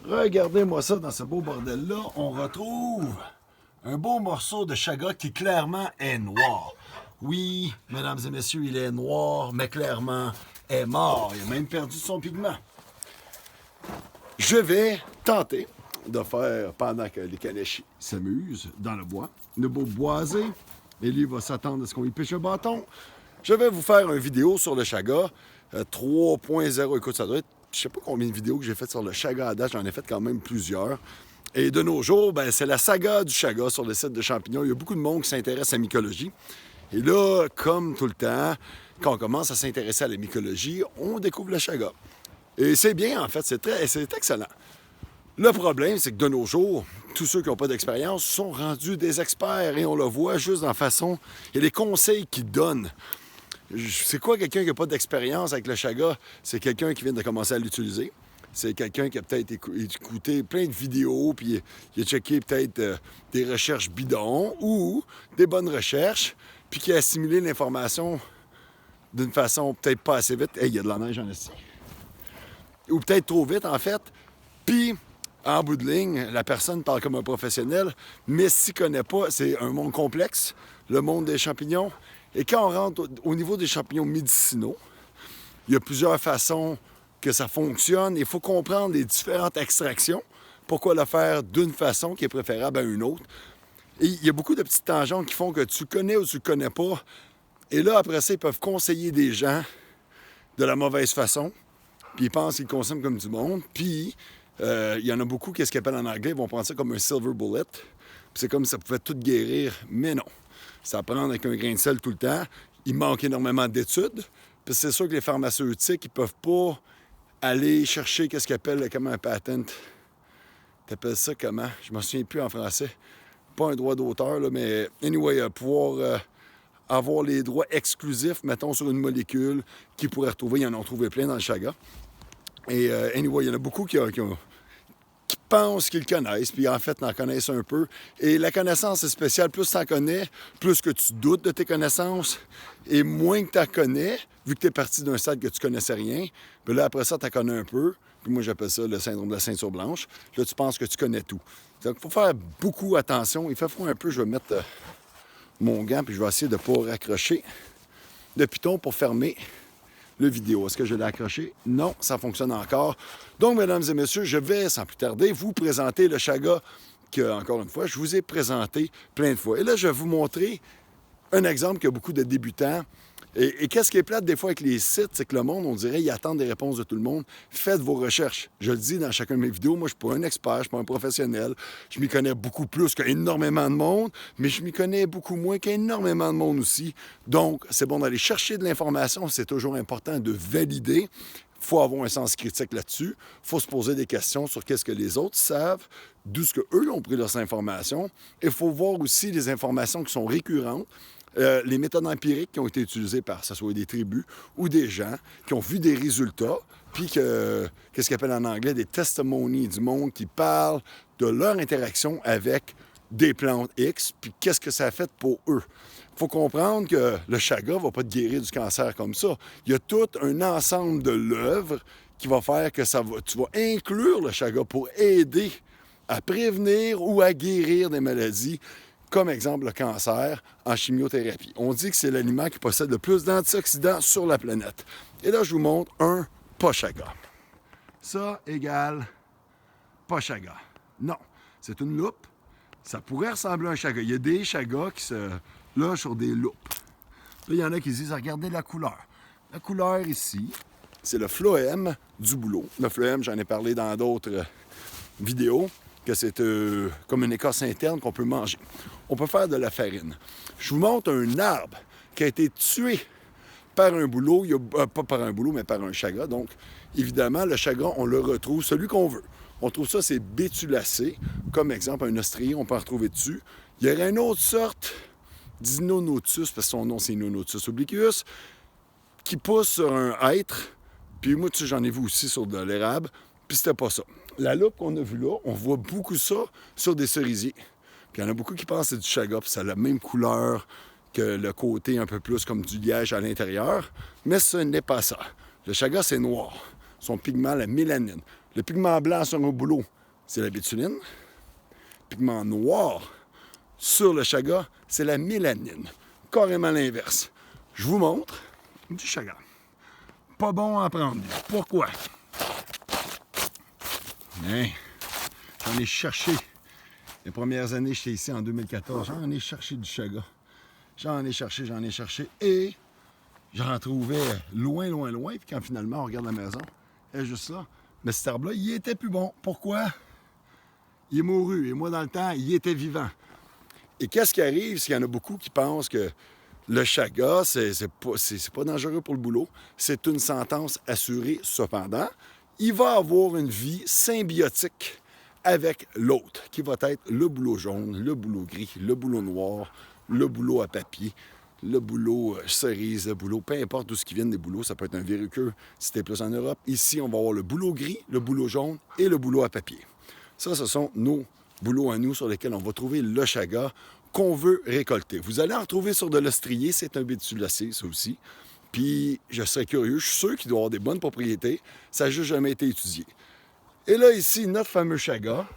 Regardez-moi ça dans ce beau bordel-là. On retrouve un beau morceau de chaga qui clairement est noir. Oui, mesdames et messieurs, il est noir, mais clairement est mort. Il a même perdu son pigment. Je vais tenter de faire, pendant que les calèches s'amusent dans le bois, le beau boisé, et lui va s'attendre à ce qu'on lui pêche un bâton. Je vais vous faire une vidéo sur le chaga 3.0. Écoute, ça doit être, je sais pas combien de vidéos que j'ai faites sur le chaga à date, j'en ai fait quand même plusieurs. Et de nos jours, ben, c'est la saga du chaga sur le site de Champignons. Il y a beaucoup de monde qui s'intéresse à la mycologie. Et là, comme tout le temps, quand on commence à s'intéresser à la mycologie, on découvre le chaga. Et c'est bien, en fait, c'est excellent. Le problème, c'est que de nos jours, tous ceux qui n'ont pas d'expérience sont rendus des experts et on le voit juste dans la façon et les conseils qu'ils donnent. C'est quoi quelqu'un qui n'a pas d'expérience avec le chaga? C'est quelqu'un qui vient de commencer à l'utiliser. C'est quelqu'un qui a peut-être écouté plein de vidéos, puis il a checké peut-être des recherches bidons ou des bonnes recherches, puis qui a assimilé l'information d'une façon peut-être pas assez vite. Hey, il y a de la neige en ici. Ou peut-être trop vite, en fait. Puis, en bout de ligne, la personne parle comme un professionnel, mais s'il ne connaît pas, c'est un monde complexe, le monde des champignons. Et quand on rentre au niveau des champignons médicinaux, il y a plusieurs façons que ça fonctionne. Il faut comprendre les différentes extractions. Pourquoi le faire d'une façon qui est préférable à une autre. Et il y a beaucoup de petites tangentes qui font que tu connais ou tu ne connais pas. Et là, après ça, ils peuvent conseiller des gens de la mauvaise façon. Puis ils pensent qu'ils consomment comme du monde. Puis il y en a beaucoup, qu'est-ce qu'ils appellent en anglais, ils vont prendre ça comme un silver bullet. Puis c'est comme si ça pouvait tout guérir. Mais non. Ça prend avec un grain de sel tout le temps. Il manque énormément d'études. Puis c'est sûr que les pharmaceutiques, ils peuvent pas aller chercher qu'est-ce qu'ils appellent comme un patent. T'appelles ça comment? Je me souviens plus en français. Pas un droit d'auteur, là, mais anyway, pouvoir avoir les droits exclusifs, mettons, sur une molécule qu'ils pourraient retrouver. Ils en ont trouvé plein dans le chaga. Et anyway, il y en a beaucoup qui pensent qu'ils le connaissent, puis en fait, en connaissent un peu. Et la connaissance est spéciale. Plus tu en connais, plus que tu doutes de tes connaissances, et moins que tu en connais, vu que tu es parti d'un stade que tu connaissais rien. Puis là, après ça, tu en connais un peu. Puis moi, j'appelle ça le syndrome de la ceinture blanche. Là, tu penses que tu connais tout. Donc, il faut faire beaucoup attention. Il fait froid un peu. Je vais mettre mon gant, puis je vais essayer de ne pas raccrocher le piton pour fermer le vidéo. Est-ce que je l'ai accroché? Non, ça fonctionne encore. Donc, mesdames et messieurs, je vais, sans plus tarder, vous présenter le chaga que, encore une fois, je vous ai présenté plein de fois. Et là, je vais vous montrer un exemple que beaucoup de débutants. Et qu'est-ce qui est plate des fois avec les sites, c'est que le monde, on dirait, ils attendent des réponses de tout le monde. Faites vos recherches. Je le dis dans chacune de mes vidéos, moi, je ne suis pas un expert, je ne suis pas un professionnel. Je m'y connais beaucoup plus qu'énormément de monde, mais je m'y connais beaucoup moins qu'énormément de monde aussi. Donc, c'est bon d'aller chercher de l'information, c'est toujours important de valider. Il faut avoir un sens critique là-dessus. Il faut se poser des questions sur qu'est-ce que les autres savent, d'où ce qu'eux ont pris leurs informations. Et il faut voir aussi les informations qui sont récurrentes. Les méthodes empiriques qui ont été utilisées par, que ce soit des tribus ou des gens qui ont vu des résultats, puis qu'est-ce qu'ils appellent en anglais des testimonies du monde qui parlent de leur interaction avec des plantes X, puis qu'est-ce que ça a fait pour eux. Il faut comprendre que le chaga ne va pas te guérir du cancer comme ça. Il y a tout un ensemble de l'œuvre qui va faire que tu vas inclure le chaga pour aider à prévenir ou à guérir des maladies, comme exemple le cancer en chimiothérapie. On dit que c'est l'aliment qui possède le plus d'antioxydants sur la planète. Et là, je vous montre un pas chaga. Ça égale pas chaga. Non, c'est une loupe. Ça pourrait ressembler à un chaga. Il y a des chagas qui se logent sur des loupes. Là, il y en a qui disent, regardez la couleur. La couleur ici, c'est le phloème du bouleau. Le phloème, j'en ai parlé dans d'autres vidéos, que c'est comme une écorce interne qu'on peut manger. On peut faire de la farine. Je vous montre un arbre qui a été tué par un bouleau, pas par un bouleau, mais par un chaga. Donc, évidemment, le chaga, on le retrouve, celui qu'on veut. On trouve ça, c'est bétulacé. Comme exemple, un ostrier, on peut en retrouver dessus. Il y aurait une autre sorte d'Inonotus, parce que son nom, c'est Inonotus obliquus, qui pousse sur un hêtre. Puis moi, tu sais, j'en ai vu aussi sur de l'érable. Puis c'était pas ça. La loupe qu'on a vue là, on voit beaucoup ça sur des cerisiers. Puis il y en a beaucoup qui pensent que c'est du chaga, puis ça a la même couleur que le côté un peu plus comme du liège à l'intérieur. Mais ce n'est pas ça. Le chaga, c'est noir. Son pigment, la mélanine. Le pigment blanc sur un bouleau, c'est la bétuline. Le pigment noir sur le chaga, c'est la mélanine. Carrément l'inverse. Je vous montre du chaga. Pas bon à prendre. Pourquoi? Bien, j'en ai cherché. Les premières années, j'étais ici en 2014. J'en ai cherché du chaga. J'en ai cherché. Et j'en trouvais loin. Puis quand finalement, on regarde la maison, elle est juste là. Mais cet arbre-là, il était plus bon. Pourquoi? Il est mouru. Et moi, dans le temps, il était vivant. Et qu'est-ce qui arrive? C'est qu'il y en a beaucoup qui pensent que le chaga, c'est pas dangereux pour le boulot. C'est une sentence assurée. Cependant, il va avoir une vie symbiotique avec l'autre, qui va être le bouleau jaune, le bouleau gris, le bouleau noir, le bouleau à papier, le bouleau cerise, le bouleau, peu importe d'où ce qui vient des bouleaux, ça peut être un verruqueux si t'es plus en Europe. Ici, on va avoir le bouleau gris, le bouleau jaune et le bouleau à papier. Ça, ce sont nos bouleaux à nous sur lesquels on va trouver le chaga qu'on veut récolter. Vous allez en retrouver sur de l'ostrier, c'est un bétulacé, ça aussi. Puis, je serais curieux, je suis sûr qu'il doit avoir des bonnes propriétés, ça n'a juste jamais été étudié. Et là, ici, notre fameux chaga,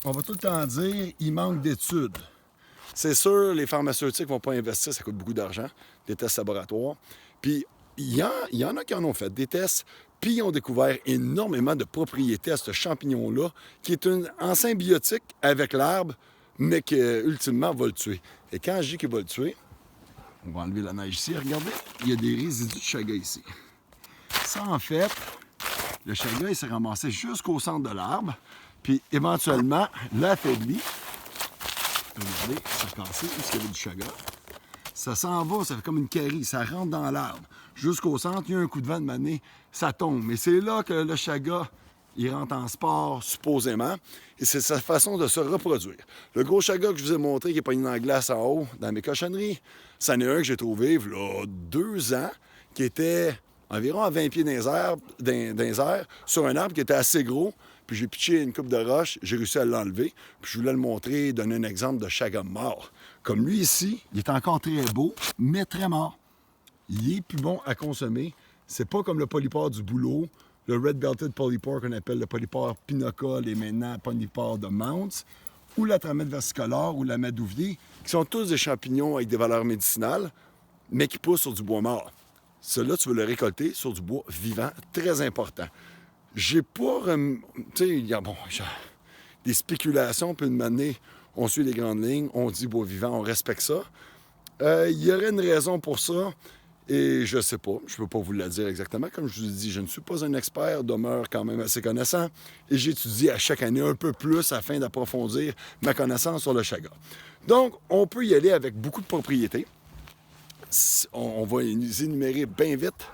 on va tout le temps dire, il manque d'études. C'est sûr, les pharmaceutiques ne vont pas investir, ça coûte beaucoup d'argent, des tests laboratoires. Puis, il y en a qui en ont fait des tests, puis ils ont découvert énormément de propriétés à ce champignon-là, qui est en symbiotique avec l'arbre, mais qui, ultimement, va le tuer. Et quand je dis qu'il va le tuer, on va enlever la neige ici, regardez, il y a des résidus de chaga ici. Ça, en fait, le chaga, il s'est ramassé jusqu'au centre de l'arbre, puis éventuellement, l'affaibli. Regardez, ça a cassé, où est-ce qu'il y avait du chaga? Ça s'en va, ça fait comme une carie, ça rentre dans l'arbre. Jusqu'au centre, il y a un coup de vent de manée, ça tombe. Mais c'est là que le chaga, il rentre en sport, supposément, et c'est sa façon de se reproduire. Le gros chaga que je vous ai montré, qui est pogné dans la glace en haut, dans mes cochonneries, c'en est un que j'ai trouvé, il y a 2 ans, qui était environ à 20 pieds dans les airs, sur un arbre qui était assez gros, puis j'ai pitché une coupe de roche, j'ai réussi à l'enlever, puis je voulais le montrer, donner un exemple de chaga mort. Comme lui ici, il est encore très beau, mais très mort. Il est plus bon à consommer. C'est pas comme le polypore du bouleau, le Red Belted Polypore qu'on appelle le polypore Pinoca, les maintenant polypore de Mounts, ou la tramette versicolore ou la madouvier, qui sont tous des champignons avec des valeurs médicinales, mais qui poussent sur du bois mort. Celui-là, tu veux le récolter sur du bois vivant, très important. J'ai pas... Tu sais, il y a des spéculations, puis une année, on suit les grandes lignes, on dit bois vivant, on respecte ça. Il y aurait une raison pour ça, et je sais pas, je peux pas vous le dire exactement. Comme je vous ai dit, je ne suis pas un expert, demeure quand même assez connaissant, et j'étudie à chaque année un peu plus afin d'approfondir ma connaissance sur le chaga. Donc, on peut y aller avec beaucoup de propriétés. On va les énumérer bien vite.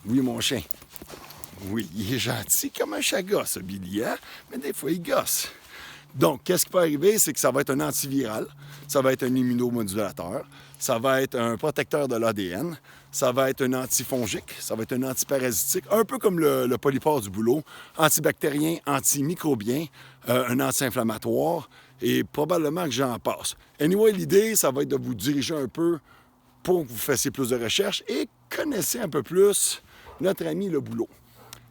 Oui, mon chien. Oui, il est gentil comme un chaga, ce Billy, hein? Mais des fois, il gosse. Donc, qu'est-ce qui peut arriver? C'est que ça va être un antiviral, ça va être un immunomodulateur, ça va être un protecteur de l'ADN, ça va être un antifongique, ça va être un antiparasitique, un peu comme le polypore du bouleau, antibactérien, antimicrobien, un anti-inflammatoire, et probablement que j'en passe. Anyway, l'idée, ça va être de vous diriger un peu pour que vous fassiez plus de recherches et connaissez un peu plus notre ami le bouleau.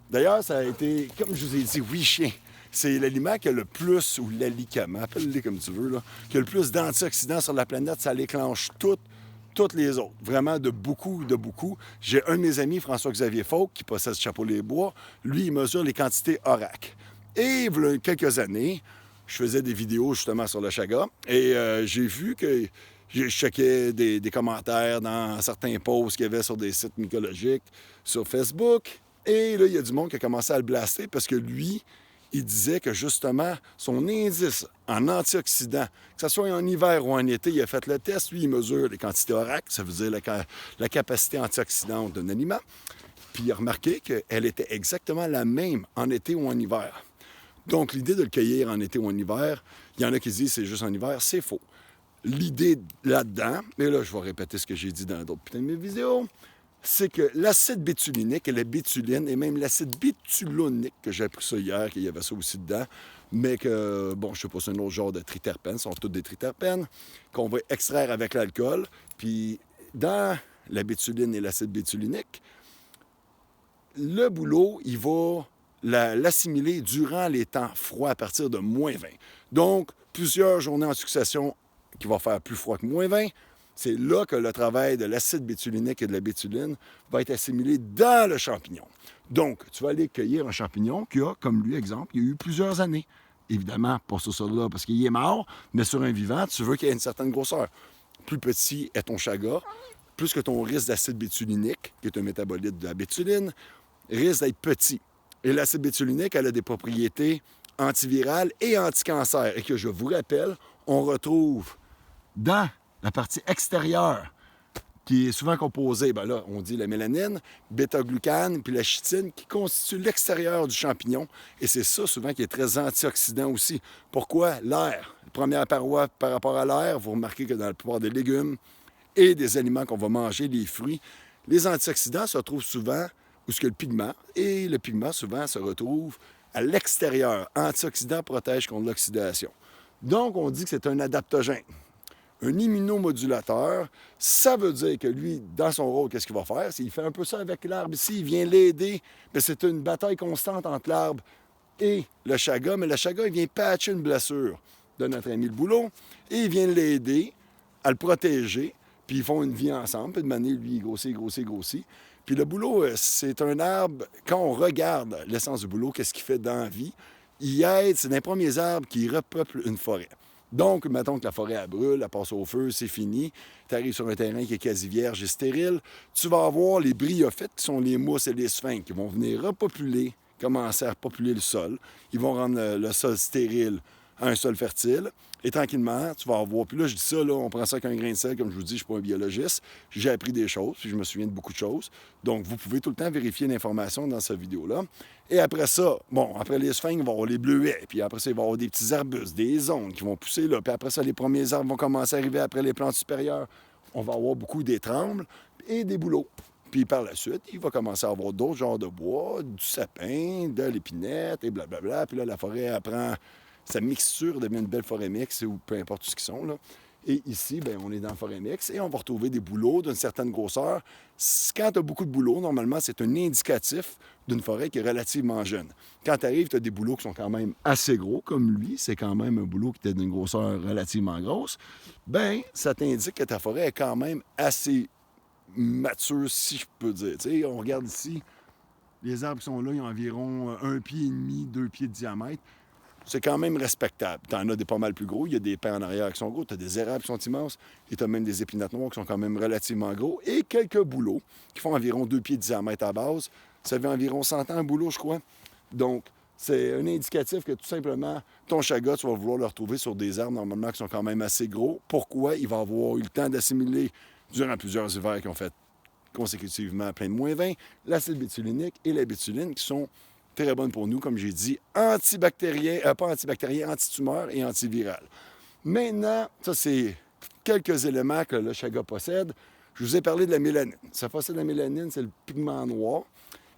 D'ailleurs, ça a été, comme je vous ai dit, oui, chien. C'est l'aliment qui a le plus, ou l'alicament, appelle-les comme tu veux, là, qui a le plus d'antioxydants sur la planète. Ça déclenche toutes les autres. Vraiment, de beaucoup. J'ai un de mes amis, François-Xavier Fauque, qui possède Chapeau-les-Bois. Lui, il mesure les quantités ORAC. Et il y a quelques années, je faisais des vidéos justement sur le chaga, et j'ai vu que je checkais des commentaires dans certains posts qu'il y avait sur des sites mycologiques, sur Facebook. Et là, il y a du monde qui a commencé à le blaster parce que lui, il disait que justement, son indice en antioxydants, que ce soit en hiver ou en été, il a fait le test, lui, il mesure les quantités ORAC, ça veut dire la capacité antioxydante d'un aliment. Puis il a remarqué qu'elle était exactement la même en été ou en hiver. Donc, l'idée de le cueillir en été ou en hiver, il y en a qui disent que c'est juste en hiver, c'est faux. L'idée là-dedans, et là, je vais répéter ce que j'ai dit dans d'autres putains de mes vidéos, c'est que l'acide bétulinique et la bétuline, et même l'acide bétulonique, que j'ai appris ça hier, qu'il y avait ça aussi dedans, mais que, bon, je sais pas, c'est un autre genre de triterpènes, sont tous des triterpènes, qu'on va extraire avec l'alcool. Puis, dans la bétuline et l'acide bétulinique, le bouleau, il va l'assimiler durant les temps froids à partir de -20. Donc, plusieurs journées en succession qui vont faire plus froid que -20, c'est là que le travail de l'acide bétulinique et de la bétuline va être assimilé dans le champignon. Donc, tu vas aller cueillir un champignon qui a, comme lui, exemple, il y a eu plusieurs années. Évidemment, pas sur celui-là parce qu'il est mort, mais sur un vivant, tu veux qu'il ait une certaine grosseur. Plus petit est ton chaga, plus que ton risque d'acide bétulinique, qui est un métabolite de la bétuline, risque d'être petit. Et l'acide bétulinique, elle a des propriétés antivirales et anticancer. Et que je vous rappelle, on retrouve dans la partie extérieure, qui est souvent composée, ben là, on dit la mélanine, bêta-glucane, puis la chitine, qui constitue l'extérieur du champignon. Et c'est ça, souvent, qui est très antioxydant aussi. Pourquoi? L'air. Première paroi par rapport à l'air, vous remarquez que dans la plupart des légumes et des aliments qu'on va manger, les fruits, les antioxydants se retrouvent souvent où est-ce que le pigment, et le pigment, souvent, se retrouve à l'extérieur. Antioxydant protège contre l'oxydation. Donc, on dit que c'est un adaptogène. Un immunomodulateur, ça veut dire que lui, dans son rôle, qu'est-ce qu'il va faire? Il fait un peu ça avec l'arbre ici, il vient l'aider, mais c'est une bataille constante entre l'arbre et le chaga, mais le chaga, il vient patcher une blessure de notre ami le bouleau, et il vient l'aider à le protéger, puis ils font une vie ensemble, puis de manière, lui, il grossit. Puis le bouleau, c'est un arbre, quand on regarde l'essence du bouleau, qu'est-ce qu'il fait dans la vie, il aide, c'est l'un des premiers arbres qui repeuple une forêt. Donc, mettons que la forêt, elle brûle, elle passe au feu, c'est fini. Tu arrives sur un terrain qui est quasi vierge et stérile. Tu vas avoir les bryophytes, qui sont les mousses et les sphinx, qui vont venir repopuler, commencer à repopuler le sol. Ils vont rendre le sol stérile à un sol fertile. Et tranquillement, tu vas avoir... Puis là, je dis ça, là, on prend ça avec un grain de sel. Comme je vous dis, je ne suis pas un biologiste. J'ai appris des choses, puis je me souviens de beaucoup de choses. Donc, vous pouvez tout le temps vérifier l'information dans cette vidéo-là. Et après ça, bon, après les sphinx, il va y avoir les bleuets. Puis après ça, il va y avoir des petits arbustes, des ondes qui vont pousser là. Puis après ça, les premiers arbres vont commencer à arriver après les plantes supérieures. On va avoir beaucoup d'étrembles et des bouleaux. Puis par la suite, il va commencer à avoir d'autres genres de bois, du sapin, de l'épinette et blablabla. Puis là, la forêt apprend... Sa mixture devient une belle forêt mixte ou peu importe ce qu'ils sont, là. Et ici, bien, on est dans la forêt mixte et on va retrouver des bouleaux d'une certaine grosseur. Quand tu as beaucoup de bouleaux, normalement, c'est un indicatif d'une forêt qui est relativement jeune. Quand tu arrives, tu as des bouleaux qui sont quand même assez gros, comme lui, c'est quand même un bouleau qui est d'une grosseur relativement grosse, bien, ça t'indique que ta forêt est quand même assez mature, si je peux dire. Tu sais, on regarde ici, les arbres qui sont là, ils ont environ 1,5 pied, 2 pieds de diamètre. C'est quand même respectable. Tu en as des pas mal plus gros. Il y a des pins en arrière qui sont gros. Tu as des érables qui sont immenses. Et tu as même des épinates noires qui sont quand même relativement gros. Et quelques bouleaux qui font environ 2 pieds de diamètre à base. Ça fait environ 100 ans un bouleau, je crois. Donc, c'est un indicatif que tout simplement, ton chaga, tu vas vouloir le retrouver sur des arbres normalement qui sont quand même assez gros. Pourquoi? Il va avoir eu le temps d'assimiler durant plusieurs hivers qui ont fait consécutivement plein de -20, l'acide bétulinique et la bétuline qui sont très bonne pour nous, comme j'ai dit, antibactérien, pas antibactérien, antitumeur et antiviral. Maintenant, ça, c'est quelques éléments que le chaga possède. Je vous ai parlé de la mélanine. Ça possède la mélanine, c'est le pigment noir.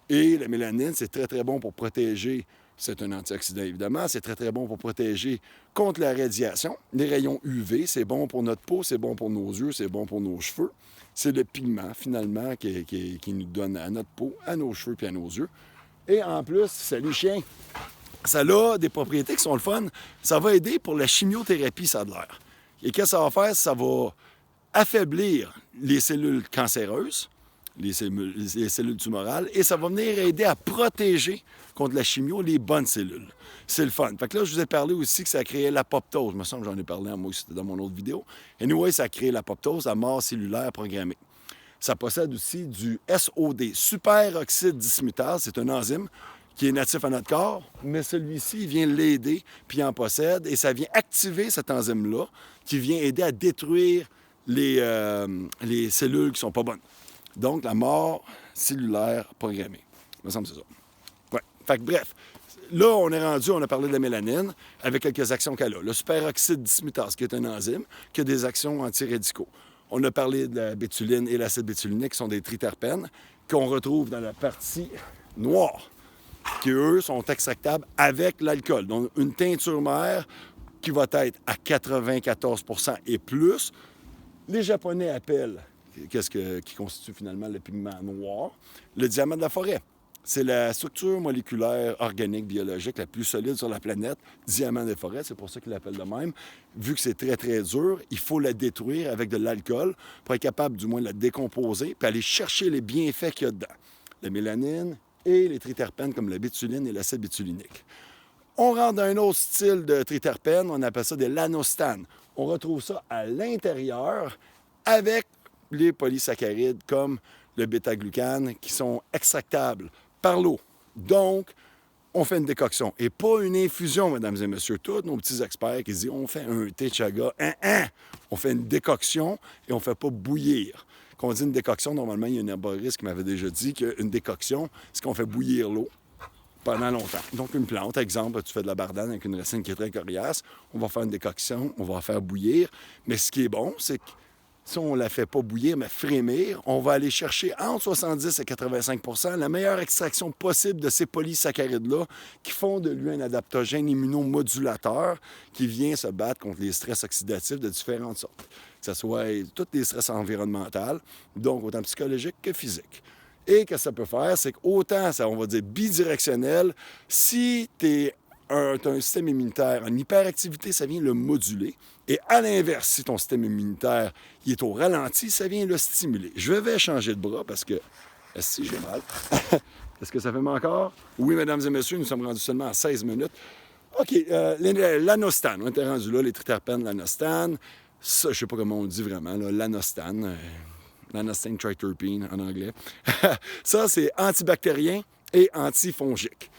Et la mélanine, c'est très, très bon pour protéger. C'est un antioxydant, évidemment. C'est très, très bon pour protéger contre la radiation. Les rayons UV, c'est bon pour notre peau, c'est bon pour nos yeux, c'est bon pour nos cheveux. C'est le pigment, finalement, qui nous donne à notre peau, à nos cheveux et à nos yeux. Et en plus, salut chien, ça a des propriétés qui sont le fun. Ça va aider pour la chimiothérapie, ça a de l'air. Et qu'est-ce que ça va faire? Ça va affaiblir les cellules cancéreuses, les cellules tumorales, et ça va venir aider à protéger contre la chimio les bonnes cellules. C'est le fun. Fait que là, je vous ai parlé aussi que ça créait l'apoptose. Il me semble que j'en ai parlé à moi aussi dans mon autre vidéo. Anyway, ça crée l'apoptose, la mort cellulaire programmée. Ça possède aussi du SOD, superoxyde dismutase. C'est un enzyme qui est natif à notre corps, mais celui-ci, il vient l'aider, puis il en possède, et ça vient activer cet enzyme-là, qui vient aider à détruire les cellules qui ne sont pas bonnes. Donc, la mort cellulaire programmée. Il me semble que c'est ça. Ouais. Fait que bref, là, on est rendu, on a parlé de la mélanine, avec quelques actions qu'elle a. Le superoxyde dismutase, qui est un enzyme, qui a des actions antiradicaux. On a parlé de la bétuline et l'acide bétulinique, qui sont des triterpènes, qu'on retrouve dans la partie noire, qui, eux, sont extractables avec l'alcool. Donc, une teinture mère qui va être à 94 % et plus. Les Japonais appellent, qui constitue finalement le pigment noir, le diamant de la forêt. C'est la structure moléculaire organique biologique la plus solide sur la planète, diamant des forêts, c'est pour ça qu'ils l'appellent de même. Vu que c'est très, très dur, il faut la détruire avec de l'alcool pour être capable du moins de la décomposer puis aller chercher les bienfaits qu'il y a dedans. La mélanine et les triterpènes comme la bétuline et l'acide bétulinique. On rentre dans un autre style de triterpènes, on appelle ça des lanostanes. On retrouve ça à l'intérieur avec les polysaccharides comme le bêta-glucane qui sont extractables par l'eau. Donc, on fait une décoction et pas une infusion, mesdames et messieurs. Tous nos petits experts qui disent on fait un thé de chaga, on fait une décoction et on ne fait pas bouillir. Quand on dit une décoction, normalement, il y a un herboriste qui m'avait déjà dit qu'une décoction, c'est qu'on fait bouillir l'eau pendant longtemps. Donc, une plante, exemple, tu fais de la bardane avec une racine qui est très coriace, on va faire une décoction, on va la faire bouillir. Mais ce qui est bon, c'est que si on ne la fait pas bouillir, mais frémir, on va aller chercher entre 70 et 85 la meilleure extraction possible de ces polysaccharides-là qui font de lui un adaptogène immunomodulateur qui vient se battre contre les stress oxydatifs de différentes sortes. Que ce soit tous les stress environnementaux, donc autant psychologiques que physiques. Et que ça peut faire, c'est qu'autant, on va dire, bidirectionnel, si tu as un système immunitaire en hyperactivité, ça vient le moduler. Et à l'inverse, si ton système immunitaire il est au ralenti, ça vient le stimuler. Je vais changer de bras parce que... Si j'ai mal. Est-ce que ça fait mal encore? Oui, mesdames et messieurs, nous sommes rendus seulement à 16 minutes. OK, l'anostan. On était rendu là, les triterpènes, l'anostan. Ça, je ne sais pas comment on dit vraiment, l'anostan. L'anostan triterpene en anglais. Ça, c'est antibactérien et antifongique.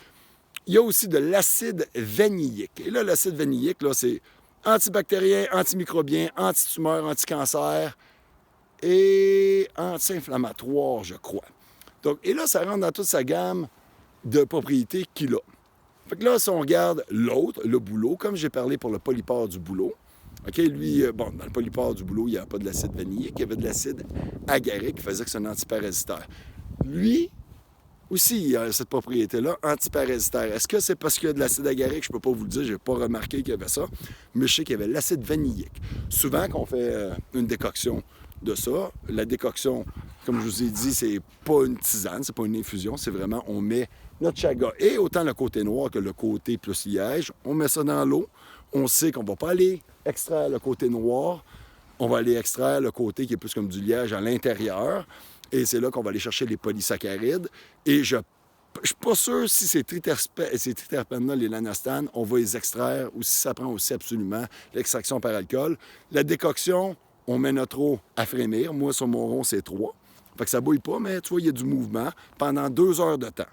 Il y a aussi de l'acide vanillique. Et là, l'acide vanillique, là, c'est antibactérien, antimicrobien, antitumeur, anticancer et anti-inflammatoire, je crois. Donc, et là, ça rentre dans toute sa gamme de propriétés qu'il a. Fait que là, si on regarde l'autre, le bouleau, comme j'ai parlé pour le polypore du bouleau, OK, lui, dans le polypore du bouleau, il n'y avait pas de l'acide vanillique, il y avait de l'acide agarique qui faisait que c'est un antiparasitaire. Lui, aussi, il a cette propriété-là, antiparasitaire. Est-ce que c'est parce qu'il y a de l'acide agarique? Je ne peux pas vous le dire, je n'ai pas remarqué qu'il y avait ça, mais je sais qu'il y avait l'acide vanillique. Souvent, quand on fait une décoction de ça, la décoction, comme je vous ai dit, c'est pas une tisane, c'est pas une infusion, c'est vraiment, on met notre chaga et autant le côté noir que le côté plus liège, on met ça dans l'eau, on sait qu'on ne va pas aller extraire le côté noir, on va aller extraire le côté qui est plus comme du liège à l'intérieur. Et c'est là qu'on va aller chercher les polysaccharides. Et je ne suis pas sûr si ces triterpènes-là, les lanostanes, on va les extraire ou si ça prend aussi absolument l'extraction par alcool. La décoction, on met notre eau à frémir. Moi, sur mon rond, c'est 3. Fait que ça ne bouille pas, mais tu vois, il y a du mouvement pendant 2 heures de temps.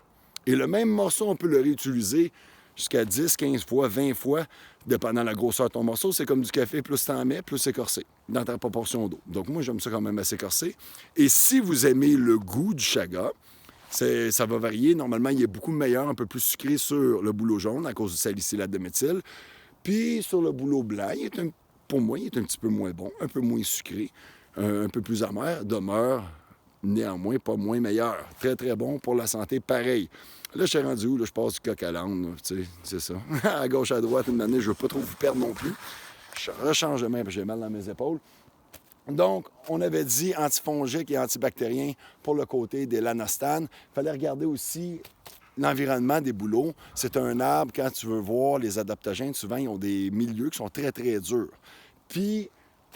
Et le même morceau, on peut le réutiliser jusqu'à 10, 15 fois, 20 fois, dépendant de la grosseur de ton morceau. C'est comme du café, plus t'en mets, plus c'est corsé dans ta proportion d'eau. Donc moi, j'aime ça quand même assez corsé. Et si vous aimez le goût du chaga, ça va varier. Normalement, il est beaucoup meilleur, un peu plus sucré sur le bouleau jaune à cause du salicylate de méthyle. Puis sur le bouleau blanc, pour moi, il est un petit peu moins bon, un peu moins sucré, un peu plus amer, demeure néanmoins pas moins meilleur. Très, très bon pour la santé, pareil. Là, je suis rendu où? Là, je passe du coq à l'âne, tu sais, c'est ça. À gauche, à droite, une année, je veux pas trop vous perdre non plus. Je rechange de main parce que j'ai mal dans mes épaules. Donc, on avait dit antifongique et antibactérien pour le côté des lanostanes. Il fallait regarder aussi l'environnement des bouleaux. C'est un arbre, quand tu veux voir les adaptogènes, souvent, ils ont des milieux qui sont très, très durs. Puis,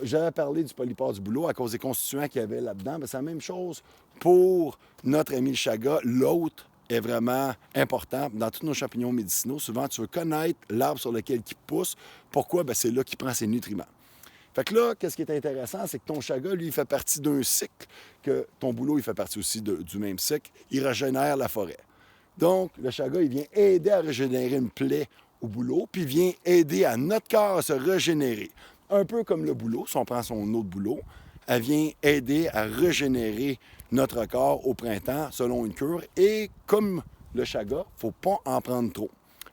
j'avais parlé du polypore du bouleau à cause des constituants qu'il y avait là-dedans. C'est la même chose pour notre ami le chaga. L'autre est vraiment important. Dans tous nos champignons médicinaux, souvent, tu veux connaître l'arbre sur lequel il pousse. Pourquoi? C'est là qu'il prend ses nutriments. Fait que là, qu'est-ce qui est intéressant, c'est que ton chaga, lui, il fait partie d'un cycle, que ton bouleau, il fait partie aussi du même cycle. Il régénère la forêt. Donc, le chaga, il vient aider à régénérer une plaie au bouleau, puis il vient aider à notre corps à se régénérer. Un peu comme le bouleau, si on prend son autre bouleau, elle vient aider à régénérer notre corps au printemps selon une cure. Et comme le chaga, il ne faut pas en prendre trop.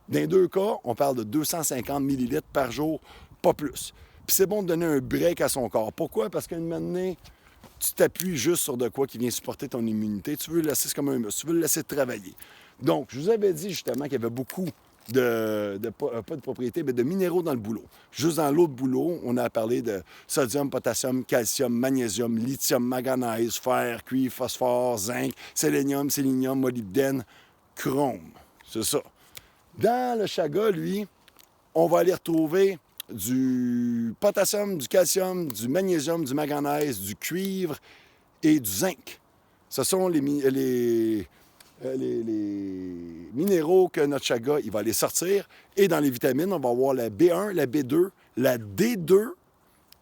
Dans les deux cas, on parle de 250 millilitres par jour, pas plus. Puis c'est bon de donner un break à son corps. Pourquoi? Parce qu'à un moment donné, tu t'appuies juste sur de quoi qui vient supporter ton immunité. Tu veux le laisser comme un muscle, tu veux le laisser travailler. Donc, je vous avais dit justement qu'il y avait beaucoup pas de propriétés, mais de minéraux dans le bouleau. Juste dans l'autre bouleau, on a parlé de sodium, potassium, calcium, magnésium, lithium, manganèse, fer, cuivre, phosphore, zinc, sélénium, molybdène, chrome. C'est ça. Dans le chaga, lui, on va aller retrouver du potassium, du calcium, du magnésium, du manganèse, du cuivre et du zinc. Ce sont les minéraux que notre chaga il va aller sortir. Et dans les vitamines, on va avoir la B1, la B2, la D2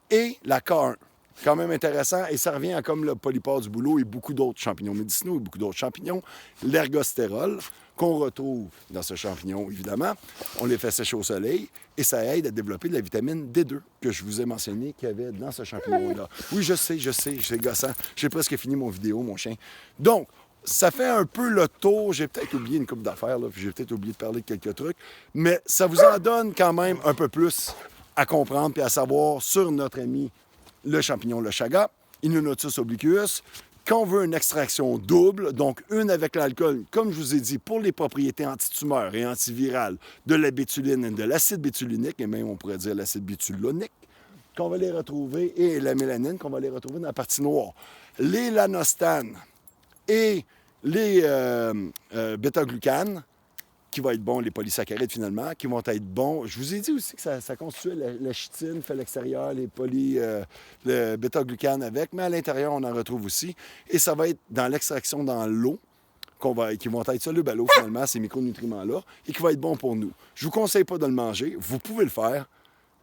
et la K1. Quand même intéressant. Et ça revient à comme le polypore du bouleau et beaucoup d'autres champignons médicinaux et beaucoup d'autres champignons. L'ergostérol, qu'on retrouve dans ce champignon, évidemment. On les fait sécher au soleil et ça aide à développer de la vitamine D2 que je vous ai mentionné qu'il y avait dans ce champignon-là. Oui, je sais, c'est gossant. J'ai presque fini mon vidéo, mon chien. Donc, ça fait un peu le tour. J'ai peut-être oublié une couple d'affaires, là, puis j'ai peut-être oublié de parler de quelques trucs, mais ça vous en donne quand même un peu plus à comprendre et à savoir sur notre ami le champignon, le chaga, Inonotus obliquus, qu'on veut une extraction double, donc une avec l'alcool, comme je vous ai dit, pour les propriétés antitumeurs et antivirales de la bétuline et de l'acide bétulinique, et même on pourrait dire l'acide bétulonique, qu'on va les retrouver, et la mélanine, qu'on va les retrouver dans la partie noire. Les lanostanes et les bêta-glucanes, qui vont être bons, les polysaccharides finalement, qui vont être bons. Je vous ai dit aussi que ça constituait la chitine, fait l'extérieur, le bêta-glucane avec, mais à l'intérieur, on en retrouve aussi. Et ça va être dans l'extraction dans l'eau, qui vont être solubles à l'eau finalement, ces micronutriments-là, et qui va être bon pour nous. Je ne vous conseille pas de le manger, vous pouvez le faire.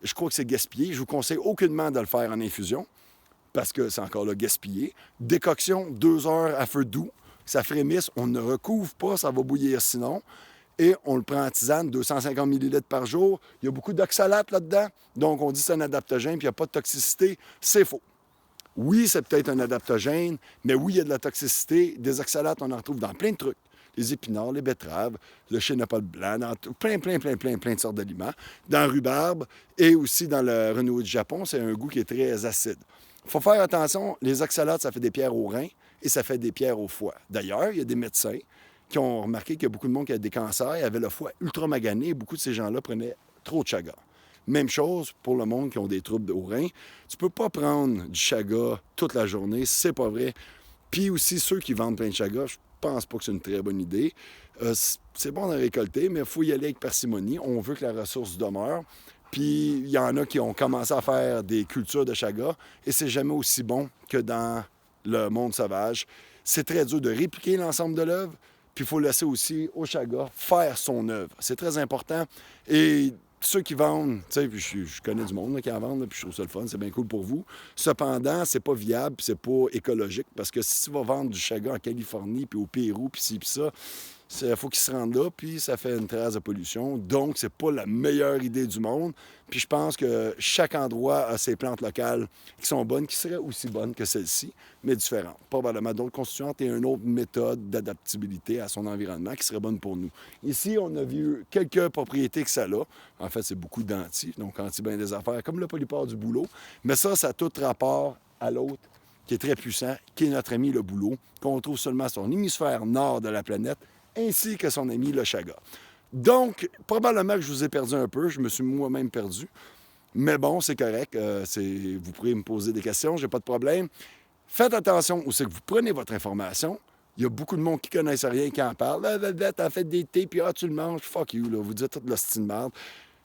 Je crois que c'est gaspillé. Je vous conseille aucunement de le faire en infusion, parce que c'est encore là gaspillé. Décoction, 2 heures à feu doux, ça frémisse, on ne recouvre pas, ça va bouillir sinon. Et on le prend en tisane, 250 ml par jour. Il y a beaucoup d'oxalate là-dedans. Donc, on dit que c'est un adaptogène, puis il n'y a pas de toxicité. C'est faux. Oui, c'est peut-être un adaptogène, mais oui, il y a de la toxicité. Des oxalates, on en retrouve dans plein de trucs. Les épinards, les betteraves, le chénopode blanc, dans plein de sortes d'aliments. Dans le rhubarbe et aussi dans le renouveau du Japon, c'est un goût qui est très acide. Il faut faire attention, les oxalates, ça fait des pierres au rein et ça fait des pierres au foie. D'ailleurs, il y a des médecins qui ont remarqué qu'il y a beaucoup de monde qui a des cancers, avait le foie ultra magané, et beaucoup de ces gens-là prenaient trop de chaga. Même chose pour le monde qui ont des troubles au rein. Tu peux pas prendre du chaga toute la journée, c'est pas vrai. Puis aussi, ceux qui vendent plein de chaga, je pense pas que c'est une très bonne idée. C'est bon de récolter, mais il faut y aller avec parcimonie. On veut que la ressource demeure. Puis il y en a qui ont commencé à faire des cultures de chaga, et c'est jamais aussi bon que dans le monde sauvage. C'est très dur de répliquer l'ensemble de l'œuvre. Puis il faut laisser aussi au chaga faire son œuvre. C'est très important. Et ceux qui vendent, tu sais, je connais du monde là, qui en vendent, là, puis je trouve ça le fun, c'est bien cool pour vous. Cependant, c'est pas viable, puis c'est pas écologique, parce que si tu vas vendre du chaga en Californie, puis au Pérou, puis ci, puis ça, il faut qu'ils se rendent là, puis ça fait une trace de pollution. Donc, c'est pas la meilleure idée du monde. Puis je pense que chaque endroit a ses plantes locales qui sont bonnes, qui seraient aussi bonnes que celles-ci, mais différentes. Probablement d'autres constituantes et une autre méthode d'adaptabilité à son environnement qui serait bonne pour nous. Ici, on a vu quelques propriétés que ça a. En fait, c'est beaucoup d'anti, donc anti-bien des affaires, comme le polypore du bouleau. Mais ça a tout rapport à l'autre qui est très puissant, qui est notre ami le bouleau, qu'on trouve seulement sur l'hémisphère nord de la planète, ainsi que son ami le chaga. Donc, probablement que je vous ai perdu un peu. Je me suis moi-même perdu. Mais bon, c'est correct. Vous pourrez me poser des questions, j'ai pas de problème. Faites attention où c'est que vous prenez votre information. Il y a beaucoup de monde qui ne connaissent rien, qui en parle. T'as fait des thés, puis tu le manges. Fuck you, là. Vous dites toute la style de merde.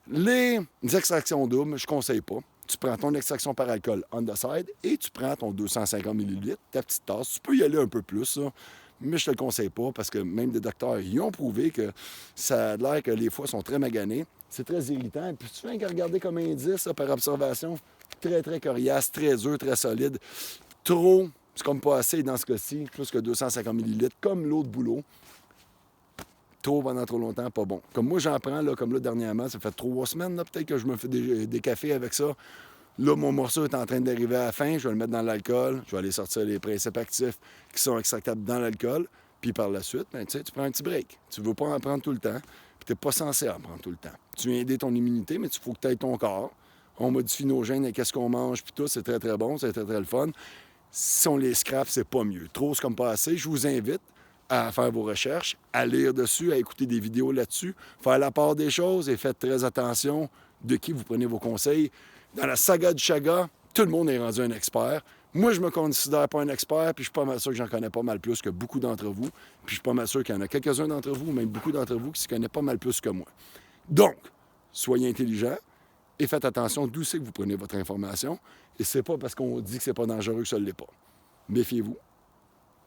Les extractions doubles, je ne conseille pas. Tu prends ton extraction par alcool on the side et tu prends ton 250 ml, ta petite tasse. Tu peux y aller un peu plus, ça. Mais je te le conseille pas parce que même des docteurs y ont prouvé que ça a l'air que les foies sont très maganés. C'est très irritant. Et puis tu fais qu'à regarder comme indice là, par observation, très, très coriace, très dur, très solide. Trop, c'est comme pas assez dans ce cas-ci, plus que 250 ml, comme l'eau de bouleau. Trop pendant trop longtemps, pas bon. Comme moi, j'en prends, là, comme là, dernièrement, ça fait 3 semaines, là, peut-être que je me fais des cafés avec ça. Là, mon morceau est en train d'arriver à la fin. Je vais le mettre dans l'alcool. Je vais aller sortir les principes actifs qui sont extractables dans l'alcool. Puis par la suite, ben, tu prends un petit break. Tu ne veux pas en prendre tout le temps. Puis tu n'es pas censé en prendre tout le temps. Tu viens aider ton immunité, mais il faut que tu aies ton corps. On modifie nos gènes et qu'est-ce qu'on mange, puis tout. C'est très, très bon. C'est très, très le fun. Si on les scrape, c'est pas mieux. Trop, c'est comme pas assez. Je vous invite à faire vos recherches, à lire dessus, à écouter des vidéos là-dessus, faire la part des choses et faites très attention de qui vous prenez vos conseils. Dans la saga du chaga, tout le monde est rendu un expert. Moi, je me considère pas un expert, puis je suis pas mal sûr que j'en connais pas mal plus que beaucoup d'entre vous. Puis je suis pas mal sûr qu'il y en a quelques-uns d'entre vous, même beaucoup d'entre vous, qui se connaissent pas mal plus que moi. Donc, soyez intelligents et faites attention d'où c'est que vous prenez votre information. Et c'est pas parce qu'on dit que c'est pas dangereux que ça ne l'est pas. Méfiez-vous.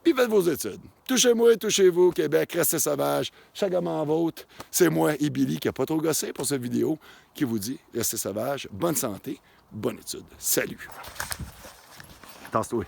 Puis faites vos études. Touchez-moi, touchez-vous, Québec, restez sauvage, chacun vôtre. C'est moi et Billy qui n'a pas trop gossé pour cette vidéo, qui vous dit restez sauvage, bonne santé, bonne étude. Salut! Tasse-toi.